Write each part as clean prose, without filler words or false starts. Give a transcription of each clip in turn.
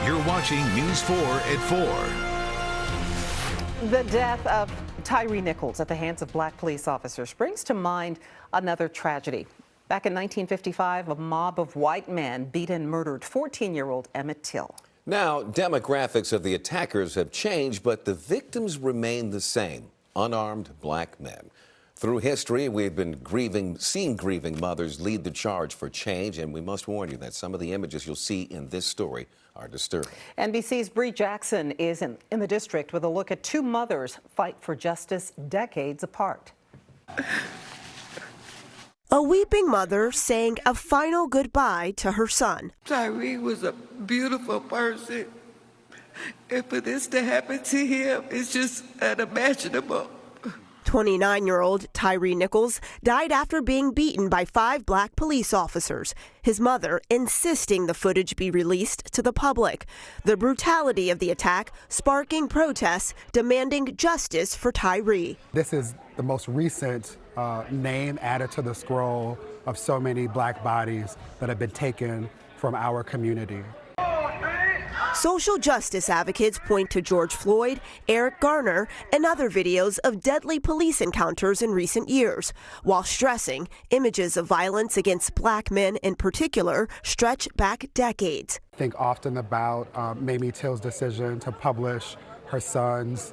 You're watching News 4 at 4. The death of Tyre Nichols at the hands of black police officers brings to mind another tragedy. Back in 1955, a mob of white men beat and murdered 14-year-old Emmett Till. Now, demographics of the attackers have changed, but the victims remain the same: unarmed black men. Through history, we've been seeing grieving mothers lead the charge for change, and we must warn you that some of the images you'll see in this story are disturbing. NBC's Bree Jackson is in the district with a look at two mothers fight for justice decades apart. A weeping mother saying a final goodbye to her son. Tyre was a beautiful person, and for this to happen to him is just unimaginable. 29-year-old Tyre Nichols died after being beaten by 5 black police officers, his mother insisting the footage be released to the public. The brutality of the attack sparking protests demanding justice for Tyre. This is the most recent name added to the scroll of so many black bodies that have been taken from our community. Social justice advocates point to George Floyd, Eric Garner, and other videos of deadly police encounters in recent years, while stressing images of violence against black men in particular stretch back decades. Think often about Mamie Till's decision to publish her son's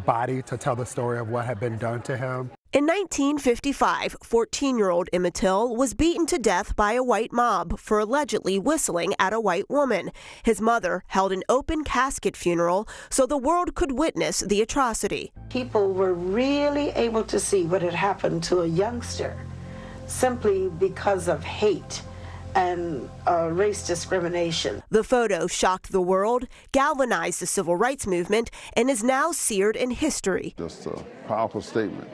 body to tell the story of what had been done to him. In 1955, 14-year-old Emmett Till was beaten to death by a white mob for allegedly whistling at a white woman. His mother held an open casket funeral so the world could witness the atrocity. People were really able to see what had happened to a youngster simply because of hate and race discrimination. The photo shocked the world, galvanized the civil rights movement, and is now seared in history. Just a powerful statement.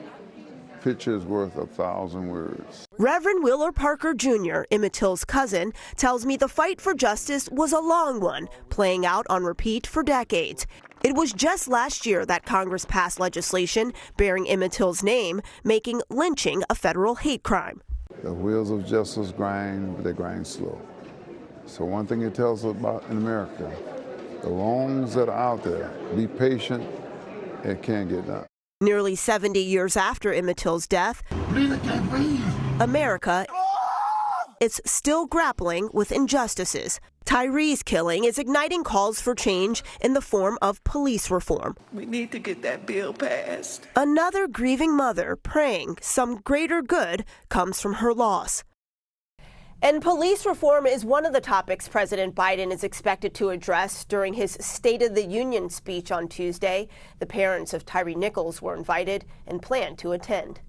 Picture is worth 1,000 words. Reverend Wheeler Parker Jr., Emmett Till's cousin, tells me the fight for justice was a long one, playing out on repeat for decades. It was just last year that Congress passed legislation bearing Emmett Till's name, making lynching a federal hate crime. The wheels of justice grind, but they grind slow. So one thing it tells us about in America, the wrongs that are out there, be patient, it can get done. Nearly 70 years after Emmett Till's death, America is still grappling with injustices. Tyre's killing is igniting calls for change in the form of police reform. We need to get that bill passed. Another grieving mother praying some greater good comes from her loss. And police reform is one of the topics President Biden is expected to address during his State of the Union speech on Tuesday. The parents of Tyre Nichols were invited and plan to attend.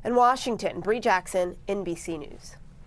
In Washington, Bree Jackson, NBC News.